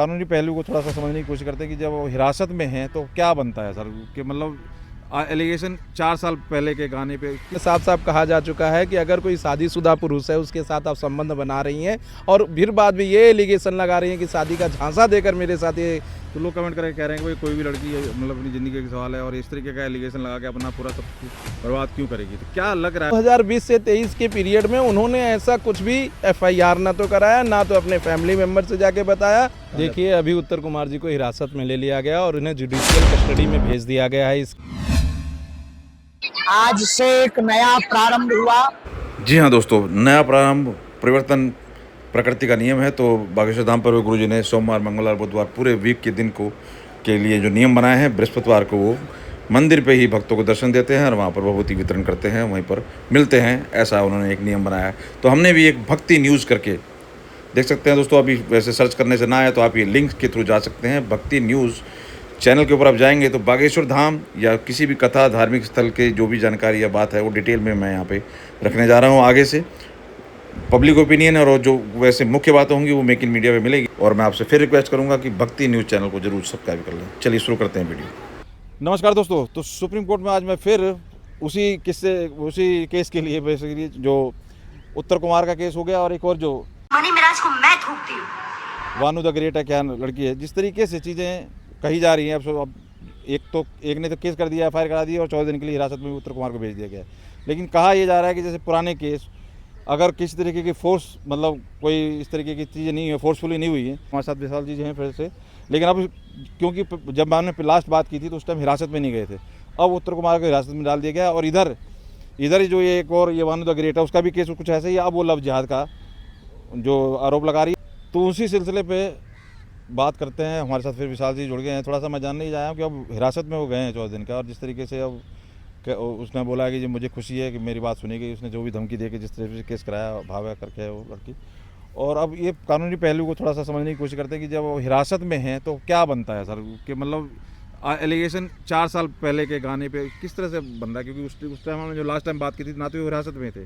कानूनी पहलू को थोड़ा सा समझने की कोशिश करते हैं कि जब वो हिरासत में हैं तो क्या बनता है सर कि मतलब एलिगेशन 4 साल पहले के गाने पे साफ साफ कहा जा चुका है कि अगर कोई शादीशुदा पुरुष है उसके साथ आप संबंध बना रही हैं और फिर बाद में ये एलिगेशन लगा रही हैं कि शादी का झांसा देकर मेरे साथ ये। तो लोग कमेंट करके कह रहे हैं कि भाई कोई भी लड़की मतलब अपनी ज़िंदगी का सवाल है और इस तरीके का एलिगेशन लगा के अपना पूरा सब कुछ बर्बाद क्यों करेगी, तो क्या लग रहा है 2020 से 23 के पीरियड में उन्होंने ऐसा कुछ भी एफआईआर ना तो कराया ना तो अपने फैमिली मेंबर से जाके बताया। देखिए अभी उत्तर कुमार जी को हिरासत में ले लिया गया और उन्हें जुडिशियल कस्टडी में भेज दिया गया है। आज से एक नया प्रारंभ हुआ। जी हाँ दोस्तों, नया प्रारंभ, परिवर्तन प्रकृति का नियम है। तो बागेश्वर धाम पर गुरु जी ने सोमवार, मंगलवार, बुधवार पूरे वीक के दिन को के लिए जो नियम बनाए हैं, बृहस्पतिवार को वो मंदिर पे ही भक्तों को दर्शन देते हैं और वहाँ पर विभूति वितरण करते हैं, वहीं पर मिलते हैं। ऐसा उन्होंने एक नियम बनाया है। तो हमने भी एक भक्ति न्यूज़ करके देख सकते हैं दोस्तों। अभी वैसे सर्च करने से ना आए तो आप ये लिंक के थ्रू जा सकते हैं। भक्ति न्यूज़ चैनल के ऊपर आप जाएंगे तो बागेश्वर धाम या किसी भी कथा धार्मिक स्थल के जो भी जानकारी या बात है वो डिटेल में मैं यहाँ पे रखने जा रहा हूँ। आगे से पब्लिक ओपिनियन और जो वैसे मुख्य बातें होंगी वो मेक इन मीडिया पे मिलेगी। और मैं आपसे फिर रिक्वेस्ट करूँगा कि भक्ति न्यूज़ चैनल को जरूर सब्सक्राइब कर लें। चलिए शुरू करते हैं वीडियो। नमस्कार दोस्तों, तो सुप्रीम कोर्ट में आज मैं फिर उसी केस के लिए बेसिकली जो उत्तर कुमार का केस हो गया और एक और जो मनी मिराज को मैं थूकती हूँ। वानू द ग्रेट है क्या लड़की है, जिस तरीके से चीज़ें कही जा रही हैं। अब एक ने तो केस कर दिया, एफआईआर करा दी और 14 दिन के लिए हिरासत में उत्तर कुमार को भेज दिया गया है। लेकिन कहा यह जा रहा है कि जैसे पुराने केस अगर किसी तरीके की फोर्स मतलब कोई इस तरीके की चीज़ें नहीं है, फोर्सफुली नहीं हुई है, हमारे साथ विशाल जी हैं फिर से। लेकिन अब क्योंकि जब हमने लास्ट बात की थी तो उस टाइम हिरासत में नहीं गए थे, अब उत्तर कुमार को हिरासत में डाल दिया गया। और इधर जो ये एक और ये वानू द ग्रेट है उसका भी केस कुछ ऐसा ही, अब वो लव जिहाद का जो आरोप लगा रही है। तो उसी सिलसिले पे बात करते हैं। हमारे साथ फिर विशाल जी जुड़ गए हैं। थोड़ा सा मैं जानने ही आया हूँ कि अब हिरासत में वो गए हैं 14 दिन का, और जिस तरीके से अब उसने बोला कि जी मुझे खुशी है कि मेरी बात सुनी गई। उसने जो भी धमकी दे के जिस तरीके से केस कराया भागा करके है वो लड़की। और अब ये कानूनी पहलू को थोड़ा सा समझने की कोशिश करते हैं कि जब वो हिरासत में हैं तो क्या बनता है सर कि मतलब एलिगेशन 4 साल पहले के गाने पे किस तरह से बन रहा है, क्योंकि उस टाइम हमने जो लास्ट टाइम बात की थी ना तो वो हिरासत में थे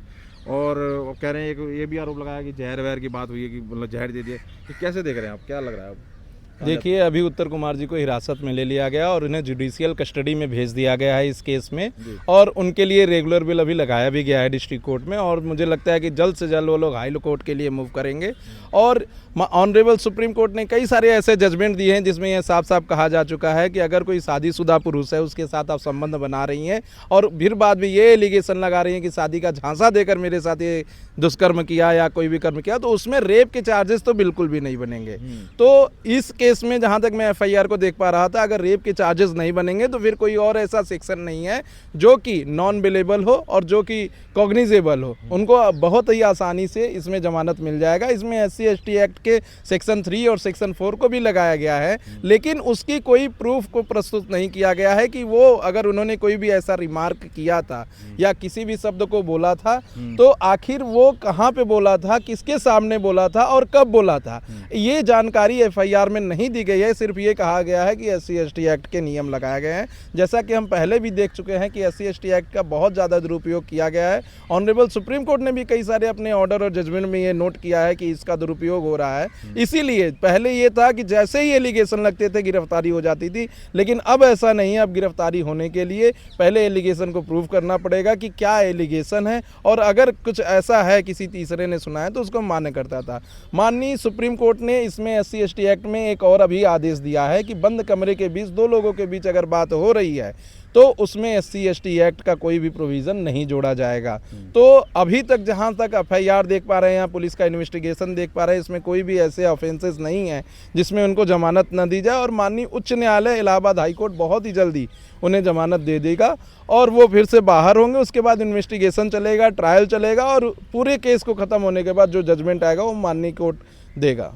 और वो कह रहे हैं कि ये भी आरोप लगाया कि जहर वहर की बात हुई है कि मतलब जहर दे दिया। तो कैसे देख रहे हैं आप, क्या लग रहा है अब? देखिए अभी उत्तर कुमार जी को हिरासत में ले लिया गया और उन्हें जुडिशियल कस्टडी में भेज दिया गया है इस केस में, और उनके लिए रेगुलर बिल अभी लगाया भी गया है डिस्ट्रिक्ट कोर्ट में। और मुझे लगता है कि जल्द से जल्द वो लोग हाई कोर्ट के लिए मूव करेंगे। और ऑनरेबल सुप्रीम कोर्ट ने कई सारे ऐसे जजमेंट दिए हैं जिसमें यह साफ साफ कहा जा चुका है कि अगर कोई शादीशुदा पुरुष है उसके साथ आप संबंध बना रही हैं और फिर बाद में ये एलिगेशन लगा रही हैं कि शादी का झांसा देकर मेरे साथ ये दुष्कर्म किया या कोई भी कर्म किया, तो उसमें रेप के चार्जेस तो बिल्कुल भी नहीं बनेंगे। तो इस केस में जहां तक मैं एफआईआर को देख पा रहा था, अगर रेप के चार्जेस नहीं बनेंगे तो फिर कोई और ऐसा सेक्शन नहीं है जो कि नॉन बिलेबल हो और जो कि कॉग्निजेबल हो, उनको बहुत ही आसानी से इसमें जमानत मिल जाएगा। इसमें SC ST एक्ट के सेक्शन 3 और सेक्शन 4 को भी लगाया गया है, लेकिन उसकी कोई प्रूफ को प्रस्तुत नहीं किया गया है कि वो अगर उन्होंने कोई भी ऐसा रिमार्क किया था या किसी भी शब्द को बोला था तो आखिर वो कहाँ पे बोला था, किसके सामने बोला था और कब बोला था, ये जानकारी एफआईआर में नहीं दी गई है। सिर्फ ये कहा गया है कि SC ST एक्ट के नियम लगाए गए हैं। जैसा कि हम पहले भी देख चुके हैं कि SC ST एक्ट का बहुत ज़्यादा दुरुपयोग किया गया है। ऑनरेबल सुप्रीम कोर्ट ने भी कई सारे अपने ऑर्डर और जजमेंट में ये नोट किया है कि इसका दुरुपयोग हो रहा है। इसीलिए पहले ये था कि जैसे ही एलिगेशन लगते थे गिरफ्तारी हो जाती थी, लेकिन अब ऐसा नहीं है। अब गिरफ्तारी होने के लिए पहले एलिगेशन को प्रूव करना पड़ेगा कि क्या एलिगेशन है, और अगर कुछ ऐसा है किसी तीसरे ने सुना है तो उसको मान्य करता था। माननीय सुप्रीम कोर्ट ने इसमें SC ST एक्ट में एक और अभी आदेश दिया है कि बंद कमरे के बीच दो लोगों के बीच अगर बात हो रही है तो उसमें SC ST एक्ट का कोई भी प्रोविज़न नहीं जोड़ा जाएगा। तो अभी तक जहां तक एफआईआर देख पा रहे हैं, पुलिस का इन्वेस्टिगेशन देख पा रहे हैं, इसमें कोई भी ऐसे ऑफेंसेस नहीं है जिसमें उनको जमानत न दी जाए। और माननीय उच्च न्यायालय इलाहाबाद हाई कोर्ट बहुत ही जल्दी उन्हें जमानत दे देगा और वो फिर से बाहर होंगे। उसके बाद इन्वेस्टिगेशन चलेगा, ट्रायल चलेगा और पूरे केस को ख़त्म होने के बाद जो जजमेंट आएगा वो माननीय कोर्ट देगा।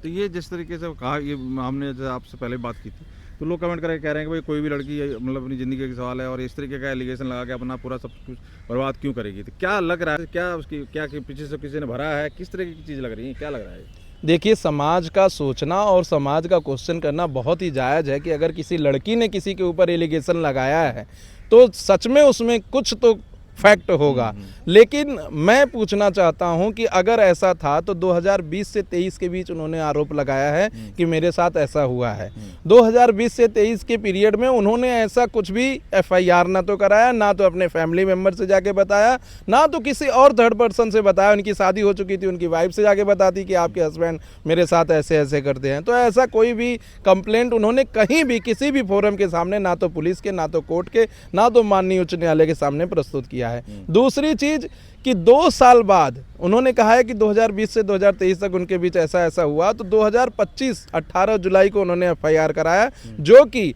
तो ये जिस तरीके से कहा, ये हमने जैसे आपसे पहले बात की थी, तो लोग कमेंट करके कह रहे हैं कि भाई कोई भी लड़की मतलब अपनी ज़िंदगी का सवाल है और इस तरीके का एलिगेशन लगा के अपना पूरा सब कुछ बर्बाद क्यों करेगी। तो क्या लग रहा है, क्या उसकी क्या पीछे से किसी ने भरा है, किस तरह की चीज़ लग रही है, क्या लग रहा है? देखिए समाज का सोचना और समाज का क्वेश्चन करना बहुत ही जायज़ है कि अगर किसी लड़की ने किसी के ऊपर एलिगेशन लगाया है तो सच में उसमें कुछ तो फैक्ट होगा। लेकिन मैं पूछना चाहता हूं कि अगर ऐसा था तो 2020 से 23 के बीच उन्होंने आरोप लगाया है कि मेरे साथ ऐसा हुआ है। 2020 से 23 के पीरियड में उन्होंने ऐसा कुछ भी एफआईआर ना तो कराया, ना तो अपने फैमिली मेम्बर से जाके बताया, ना तो किसी और थर्ड पर्सन से बताया। उनकी शादी हो चुकी थी, उनकी वाइफ से जाके बताती कि आपके हस्बैंड मेरे साथ ऐसे ऐसे करते हैं। तो ऐसा कोई भी कंप्लेंट उन्होंने कहीं भी किसी भी फोरम के सामने, ना तो पुलिस के, ना तो कोर्ट के, ना तो माननीय उच्च न्यायालय के सामने प्रस्तुत किया है। दूसरी चीज कि 2 साल बाद उन्होंने कहा है कि 2020 से 2023 तक उनके बीच ऐसा ऐसा हुआ, तो 2025 18 जुलाई को उन्होंने एफआईआर कराया, जो कि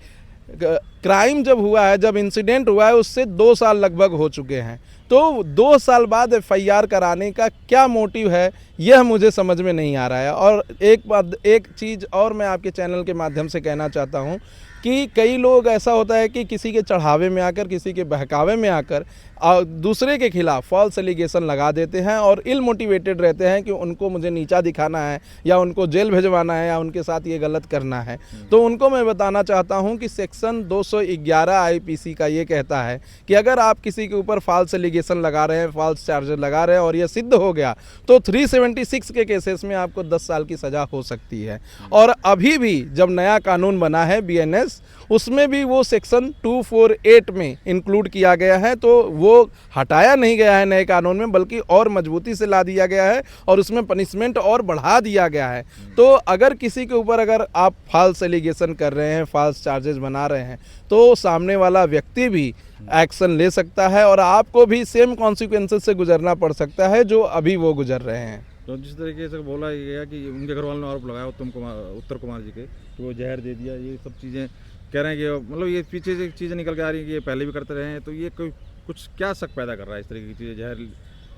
क्राइम जब हुआ है, जब इंसिडेंट हुआ है, उससे 2 साल लगभग हो चुके हैं। तो 2 साल बाद एफआईआर कराने का क्या मोटिव है, यह मुझे समझ में नहीं आ रहा है। और एक चीज़ और मैं आपके चैनल के माध्यम से कहना चाहता हूँ कि कई लोग ऐसा होता है कि किसी के चढ़ावे में आकर, किसी के बहकावे में आकर दूसरे के खिलाफ फॉल्स एलिगेशन लगा देते हैं और इल मोटिवेटेड रहते हैं कि उनको मुझे नीचा दिखाना है या उनको जेल भिजवाना है या उनके साथ ये गलत करना है। तो उनको मैं बताना चाहता हूं कि सेक्शन 211 आईपीसी का ये कहता है कि अगर आप किसी के ऊपर फॉल्स एलिगेशन लगा रहे हैं, फॉल्स चार्जेस लगा रहे हैं और ये सिद्ध हो गया तो 376 के केसेस में आपको 10 साल की सज़ा हो सकती है। और अभी भी जब नया कानून बना है बीएनएस, उसमें भी वो सेक्शन 248 में इंक्लूड किया गया है। तो वो हटाया नहीं गया है नए कानून में, बल्कि और मजबूती से ला दिया गया है और उसमें पनिशमेंट और बढ़ा दिया गया है। तो अगर किसी के ऊपर अगर आप फॉल्स एलिगेशन कर रहे हैं, फॉल्स चार्जेस बना रहे हैं, तो सामने वाला व्यक्ति भी एक्शन ले सकता है और आपको भी सेम कॉन्सिक्वेंसेस से गुजरना पड़ सकता है जो अभी वो गुजर रहे हैं। तो जिस तरीके से बोला गया कि उनके घर वालों ने आरोप लगाया उत्तर कुमार जी के कि वो जहर दे दिया, ये सब चीज़ें कह रहे हैं कि मतलब ये पीछे से चीज़ें निकल के आ रही हैं कि ये पहले भी करते रहे हैं। तो ये कोई कुछ क्या शक पैदा कर रहा है इस तरीके की चीज़ें, जहर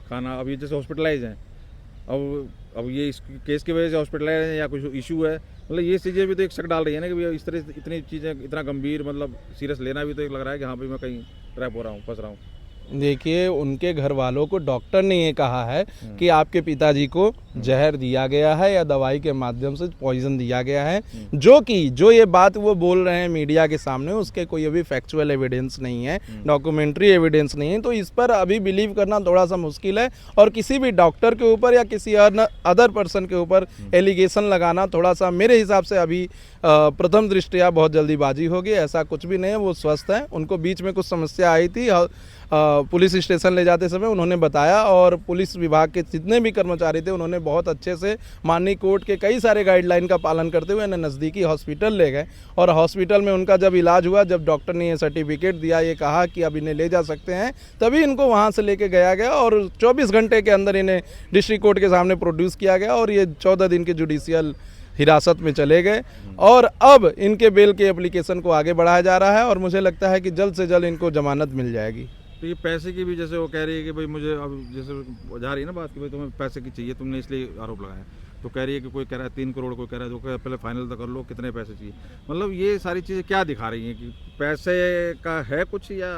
खाना? अभी जैसे हॉस्पिटलाइज हैं, अब ये इस केस की वजह से हॉस्पिटलाइज हैं या कुछ इशू है, मतलब ये चीज़ें भी तो एक शक डाल रही है ना कि भैया इस तरह से इतनी चीज़ें इतना गंभीर मतलब सीरियस लेना भी तो एक लग रहा है कि हाँ भाई मैं कहीं ट्रैप हो रहा हूँ, फंस रहा हूँ। देखिए, उनके घर वालों को डॉक्टर ने ये कहा है कि आपके पिताजी को जहर दिया गया है या दवाई के माध्यम से पॉइजन दिया गया है, जो ये बात वो बोल रहे हैं मीडिया के सामने, उसके कोई अभी फैक्चुअल एविडेंस नहीं है, डॉक्यूमेंट्री एविडेंस नहीं है। तो इस पर अभी बिलीव करना थोड़ा सा मुश्किल है और किसी भी डॉक्टर के ऊपर या किसी अदर पर्सन के ऊपर एलिगेशन लगाना थोड़ा सा मेरे हिसाब से अभी प्रथम दृष्टया बहुत जल्दीबाजी होगी। ऐसा कुछ भी नहीं है, वो स्वस्थ हैं। उनको बीच में कुछ समस्या आई थी, पुलिस स्टेशन ले जाते समय उन्होंने बताया और पुलिस विभाग के जितने भी कर्मचारी थे उन्होंने बहुत अच्छे से माननीय कोर्ट के कई सारे गाइडलाइन का पालन करते हुए इन्हें नज़दीकी हॉस्पिटल ले गए और हॉस्पिटल में उनका जब इलाज हुआ, जब डॉक्टर ने ये सर्टिफिकेट दिया, ये कहा कि अब इन्हें ले जा सकते हैं, तभी इनको वहाँ से लेके गया और 24 घंटे के अंदर इन्हें डिस्ट्रिक्ट कोर्ट के सामने प्रोड्यूस किया गया और ये 14 दिन के जुडिशियल हिरासत में चले गए और अब इनके बेल के एप्लीकेशन को आगे बढ़ाया जा रहा है और मुझे लगता है कि जल्द से जल्द इनको जमानत मिल जाएगी। तो ये पैसे की भी जैसे वो कह रही है कि भाई मुझे अब जैसे जा रही है ना बात कि भाई तुम्हें पैसे की चाहिए, तुमने इसलिए आरोप लगाया। तो कह रही है कि कोई कह रहा है 3 करोड़, कोई कह रहा है, तो कह पहले फाइनल तो कर लो कितने पैसे चाहिए। मतलब ये सारी चीज़ें क्या दिखा रही हैं कि पैसे का है कुछ या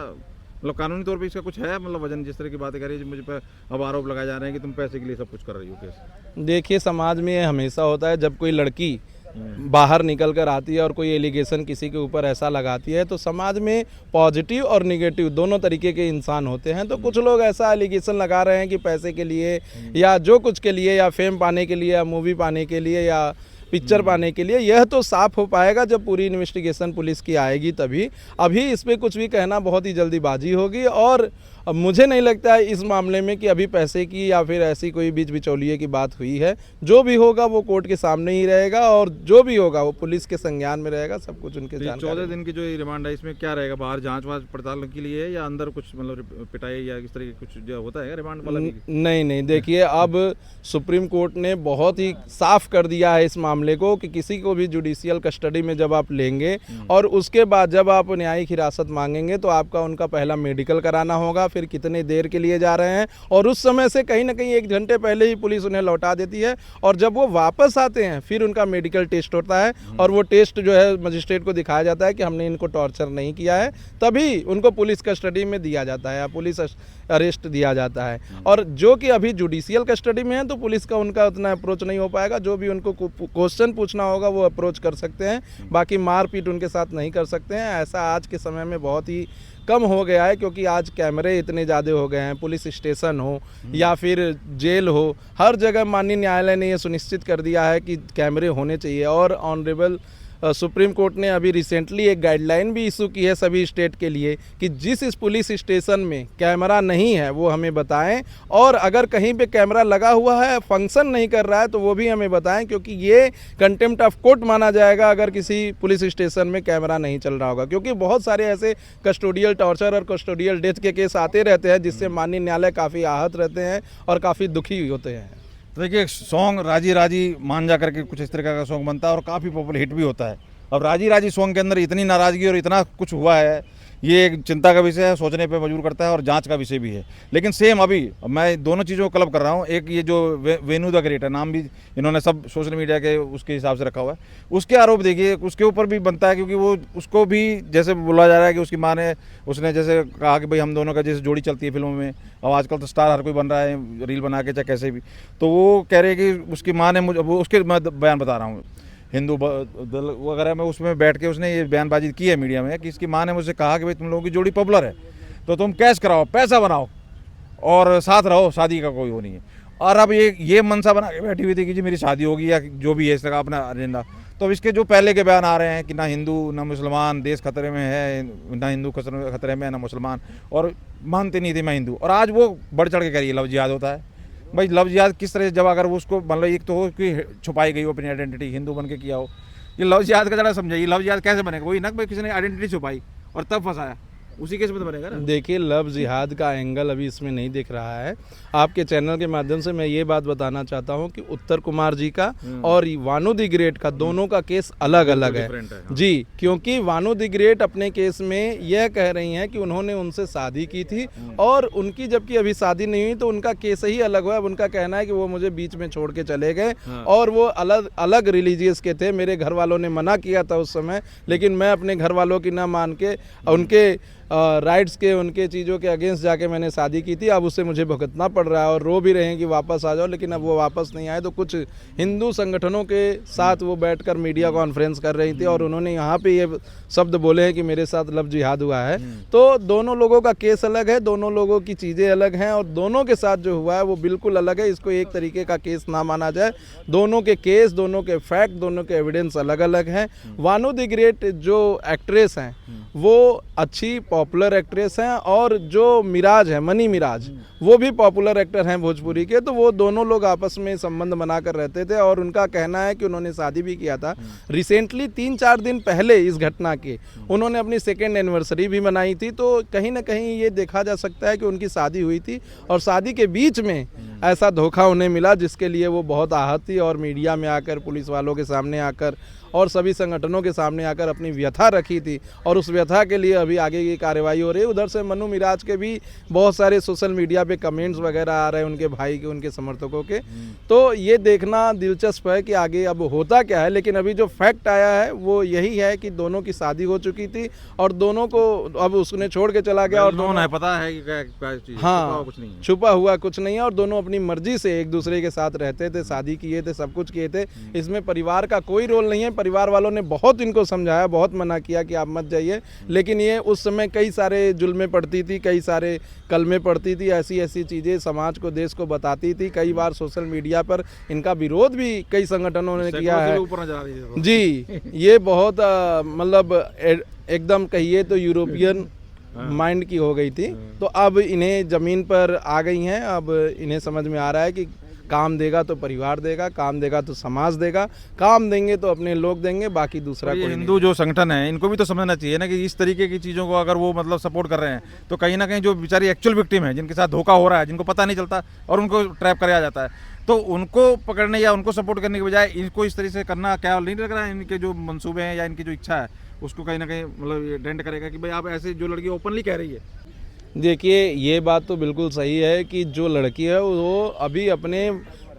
मतलब कानूनी तौर पे इसका कुछ है मतलब वजन? जिस तरह की बातें कर रही है मुझे पर अब आरोप लगाए जा रहे हैं कि तुम पैसे के लिए सब कुछ कर रही हो केस। देखिए, समाज में ये हमेशा होता है, जब कोई लड़की बाहर निकल कर आती है और कोई एलिगेशन किसी के ऊपर ऐसा लगाती है तो समाज में पॉजिटिव और निगेटिव दोनों तरीके के इंसान होते हैं। तो कुछ लोग ऐसा एलिगेशन लगा रहे हैं कि पैसे के लिए या जो कुछ के लिए या फेम पाने के लिए या मूवी पाने के लिए या पिक्चर पाने के लिए। यह तो साफ हो पाएगा जब पूरी इन्वेस्टिगेशन पुलिस की आएगी तभी। अभी इस पर कुछ भी कहना बहुत ही जल्दीबाजी होगी और अब मुझे नहीं लगता है इस मामले में कि अभी पैसे की या फिर ऐसी कोई बीच बिचौलिए की बात हुई है। जो भी होगा वो कोर्ट के सामने ही रहेगा और जो भी होगा वो पुलिस के संज्ञान में रहेगा, सब कुछ उनके जानकारी। 14 दिन की जो रिमांड है इसमें क्या रहेगा? बाहर जांच वाँच पड़ताल के लिए या अंदर कुछ मतलब पिटाई या इस तरह कुछ जो होता है रिमांड वाला? नहीं, देखिए, अब सुप्रीम कोर्ट ने बहुत ही साफ कर दिया है इस मामले को कि किसी को भी जुडिशियल कस्टडी में जब आप लेंगे और उसके बाद जब आप न्यायिक हिरासत मांगेंगे तो आपका उनका पहला मेडिकल कराना होगा, फिर कितने देर के लिए जा रहे हैं और उस समय से कहीं ना कहीं 1 घंटे पहले ही पुलिस उन्हें लौटा देती है और जब वो वापस आते हैं फिर उनका मेडिकल टेस्ट होता है और वो टेस्ट जो है मजिस्ट्रेट को दिखाया जाता है कि हमने इनको टॉर्चर नहीं किया है, तभी उनको पुलिस कस्टडी में दिया जाता है या पुलिस अरेस्ट दिया जाता है। और जो कि अभी जुडिशियल कस्टडी में है तो पुलिस का उनका उतना अप्रोच नहीं हो पाएगा। जो भी उनको क्वेश्चन पूछना होगा वो अप्रोच कर सकते हैं, बाकी मारपीट उनके साथ नहीं कर सकते हैं। ऐसा आज के समय में बहुत ही कम हो गया है क्योंकि आज कैमरे इतने ज़्यादा हो गए हैं, पुलिस स्टेशन हो या फिर जेल हो, हर जगह माननीय न्यायालय ने ये सुनिश्चित कर दिया है कि कैमरे होने चाहिए। और ऑनरेबल सुप्रीम कोर्ट ने अभी रिसेंटली एक गाइडलाइन भी इशू की है सभी स्टेट के लिए कि जिस इस पुलिस स्टेशन में कैमरा नहीं है वो हमें बताएं, और अगर कहीं पे कैमरा लगा हुआ है, फंक्शन नहीं कर रहा है, तो वो भी हमें बताएं, क्योंकि ये कंटेम्प्ट ऑफ कोर्ट माना जाएगा अगर किसी पुलिस स्टेशन में कैमरा नहीं चल रहा होगा। क्योंकि बहुत सारे ऐसे कस्टोडियल टॉर्चर और कस्टोडियल डेथ के केस आते रहते हैं जिससे माननीय न्यायालय काफ़ी आहत रहते हैं और काफ़ी दुखी होते हैं। तो देखिए, सॉन्ग राजी राजी मान जा करके कुछ इस तरह का सॉन्ग बनता है और काफ़ी पॉपुलर हिट भी होता है। अब राजी राजी सॉन्ग के अंदर इतनी नाराज़गी और इतना कुछ हुआ है, ये एक चिंता का विषय है, सोचने पे मजबूर करता है और जांच का विषय भी है। लेकिन सेम अभी मैं दोनों चीज़ों को क्लब कर रहा हूँ। एक ये जो वेनु द ग्रेट है, नाम भी इन्होंने सब सोशल मीडिया के उसके हिसाब से रखा हुआ है, उसके आरोप देखिए उसके ऊपर भी बनता है, क्योंकि वो उसको भी जैसे बोला जा रहा है कि उसकी माँ ने उसने जैसे कहा कि भाई हम दोनों का जैसे जोड़ी चलती है फिल्मों में, अब आजकल तो स्टार हर कोई बन रहा है रील बना के चाहे कैसे भी, तो वो कह रहे हैं कि उसकी माँ ने मुझे, वो उसके मैं बयान बता रहा हूँ, हिंदू दल वगैरह में उसमें बैठ के उसने ये बयानबाजी की है मीडिया में कि इसकी माँ ने मुझसे कहा कि भाई तुम लोगों की जोड़ी पॉपुलर है तो तुम कैश कराओ, पैसा बनाओ और साथ रहो, शादी का कोई वो नहीं है। और अब ये मनसा बना के बैठी हुई थी कि जी मेरी शादी होगी या जो भी है इस तरह अपना एजेंडा। तो अब इसके जो पहले के बयान आ रहे हैं कि ना हिंदू ना मुसलमान, देश खतरे में है, ना हिंदू खतरे में है ना मुसलमान, और मानते नहीं थे मैं हिंदू, और आज वो बढ़ चढ़ के करिए लव जिहाद होता है। भाई लव जिहाद किस तरह, जब अगर वो उसको मतलब एक तो हो कि छुपाई गई हो अपनी आइडेंटिटी, हिंदू बन के किया हो, ये लव जिहाद का जरा समझाइए, लव जिहाद कैसे बनेगा? वही ना भाई किसी ने आइडेंटिटी छुपाई और तब फंसाया, उसी केस में तो बनेगा ना। देखिए, लव जिहाद का एंगल अभी इसमें नहीं दिख रहा है। आपके चैनल के माध्यम से मैं ये बात बताना चाहता हूँ कि उत्तर कुमार जी का और वानु द ग्रेट का दोनों का केस अलग अलग है। हाँ। जी, क्योंकि वानु द ग्रेट अपने केस में यह कह रही हैं कि उन्होंने उनसे शादी की थी और उनकी जबकि अभी शादी नहीं हुई, तो उनका केस ही अलग हुआ। अब उनका कहना है कि वो मुझे बीच में छोड़ के चले गए और वो अलग अलग रिलीजियस के थे। मेरे घर वालों ने मना किया था उस समय, लेकिन मैं अपने घर वालों की ना मान के उनके राइट्स के, उनके चीज़ों के अगेंस्ट जाके मैंने शादी की थी। अब उससे मुझे भुगतना पड़ रहा है और रो भी रहे हैं कि वापस आ जाओ, लेकिन अब वो वापस नहीं आए। तो कुछ हिंदू संगठनों के साथ वो बैठकर मीडिया कॉन्फ्रेंस कर रही थी और उन्होंने यहाँ पे ये शब्द बोले हैं कि मेरे साथ लव जिहाद हुआ है। तो दोनों लोगों का केस अलग है, दोनों लोगों की चीज़ें अलग हैं और दोनों के साथ जो हुआ है वो बिल्कुल अलग है। इसको एक तरीके का केस ना माना जाए। दोनों के केस, दोनों के फैक्ट, दोनों के एविडेंस अलग अलग हैं। वानु द ग्रेट जो एक्ट्रेस हैं वो अच्छी पॉपुलर एक्ट्रेस हैं और जो मिराज है, मनी मिराज, वो भी पॉपुलर एक्टर हैं भोजपुरी के। तो वो दोनों लोग आपस में संबंध बनाकर रहते थे और उनका कहना है कि उन्होंने शादी भी किया था। रिसेंटली 3-4 दिन पहले इस घटना के उन्होंने अपनी 2nd एनिवर्सरी भी मनाई थी। तो कहीं ना कहीं ये देखा जा सकता है कि उनकी शादी हुई थी और शादी के बीच में ऐसा धोखा उन्हें मिला, जिसके लिए वो बहुत आहत थी और मीडिया में आकर, पुलिस वालों के सामने आकर और सभी संगठनों के सामने आकर अपनी व्यथा रखी थी और उस व्यथा के लिए अभी आगे की कार्रवाई हो रही है। उधर से मनु मिराज के भी बहुत सारे सोशल मीडिया पे कमेंट्स वगैरह आ रहे हैं उनके भाई के, उनके समर्थकों के। तो ये देखना दिलचस्प है कि आगे अब होता क्या है। लेकिन अभी जो फैक्ट आया है वो यही है कि दोनों की शादी हो चुकी थी और दोनों को अब उसने छोड़ के चला गया और दोनों है, पता है कि क्या चीज़, हाँ, कुछ नहीं है, छुपा हुआ कुछ नहीं है और दोनों अपनी मर्जी से एक दूसरे के साथ रहते थे, शादी किए थे, सब कुछ किए थे। इसमें परिवार का कोई रोल नहीं है। परिवार वालों ने बहुत इनको समझाया, बहुत मना किया कि आप मत जाइए, लेकिन ये उस समय कई सारे जुल्में पड़ती थी, कई सारे कलमें पड़ती थी, ऐसी ऐसी चीज़ें समाज को, देश को बताती थी। कई बार सोशल मीडिया पर इनका विरोध भी कई संगठनों ने किया है। जी, ये बहुत मतलब एकदम कहिए तो यूरोपियन माइंड की हो गई थी। तो अब इन्हें ज़मीन पर आ गई हैं। अब इन्हें समझ में आ रहा है कि काम देगा तो परिवार देगा, काम देगा तो समाज देगा, काम देंगे तो अपने लोग देंगे, बाकी दूसरा कोई। हिंदू जो संगठन है इनको भी तो समझना चाहिए ना कि इस तरीके की चीज़ों को अगर वो मतलब सपोर्ट कर रहे हैं तो कहीं ना कहीं जो बेचारी एक्चुअल विक्टिम है, जिनके साथ धोखा हो रहा है, जिनको पता नहीं चलता और उनको ट्रैप कराया जाता है, तो उनको पकड़ने या उनको सपोर्ट करने के बजाय इनको इस तरह से करना क्या नहीं लग रहा है? इनके जो मंसूबे हैं या इनकी जो इच्छा है उसको कहीं ना कहीं मतलब ये डेंट करेगा कि भाई आप ऐसे, जो लड़की ओपनली कह रही है। देखिए, ये बात तो बिल्कुल सही है कि जो लड़की है वो अभी अपने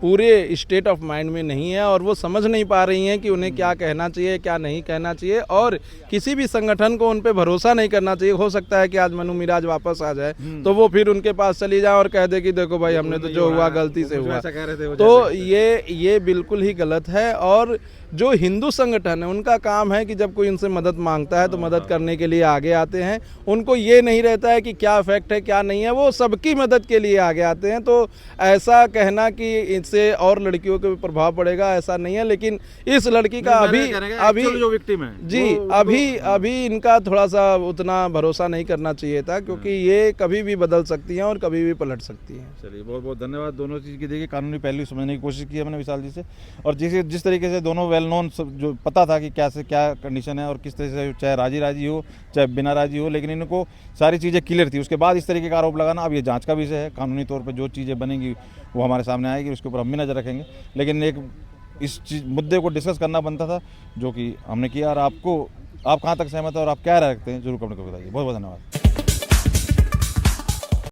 पूरे स्टेट ऑफ माइंड में नहीं है और वो समझ नहीं पा रही हैं कि उन्हें क्या कहना चाहिए, क्या नहीं कहना चाहिए, और किसी भी संगठन को उन पे भरोसा नहीं करना चाहिए। हो सकता है कि आज मनु मिराज वापस आ जाए तो वो फिर उनके पास चली जाए और कह दे कि देखो भाई हमने तो जो हुआ गलती से हुआ। तो ये बिल्कुल ही गलत है। और जो हिंदू संगठन है उनका काम है कि जब कोई उनसे मदद मांगता है तो मदद करने के लिए आगे आते हैं। उनको ये नहीं रहता है कि क्या फैक्ट है क्या नहीं है, वो सबकी मदद के लिए आगे आते हैं। तो ऐसा कहना कि इससे और लड़कियों के प्रभाव पड़ेगा, ऐसा नहीं है। लेकिन इस लड़की का अभी जो विक्टिम है जी अभी इनका थोड़ा सा उतना भरोसा नहीं करना चाहिए था, क्योंकि ये कभी भी बदल सकती हैं और कभी भी पलट सकती हैं। चलिए बहुत बहुत धन्यवाद दोनों चीज़ की। देखिए कानूनी पहलू समझने की कोशिश की हमने विशाल जी से, और जिस तरीके से दोनों वेल नोन जो पता था कि क्या से क्या कंडीशन है और किस तरह से, चाहे राजी हो चाहे बिना राजी हो, लेकिन इनको सारी चीज़ें क्लियर थी। उसके बाद इस तरीके का आरोप लगाना, अब ये जांच का विषय है। कानूनी तौर पर जो चीज़ें बनेंगी वो हमारे सामने आएगी, उसके ऊपर हम भी नज़र रखेंगे। लेकिन एक इस मुद्दे को डिस्कस करना बनता था, जो कि हमने किया। और आप कहाँ तक सहमत है और आप क्या राय रखते हैं, जरूर कमेंट करके बताइए। बहुत बहुत धन्यवाद।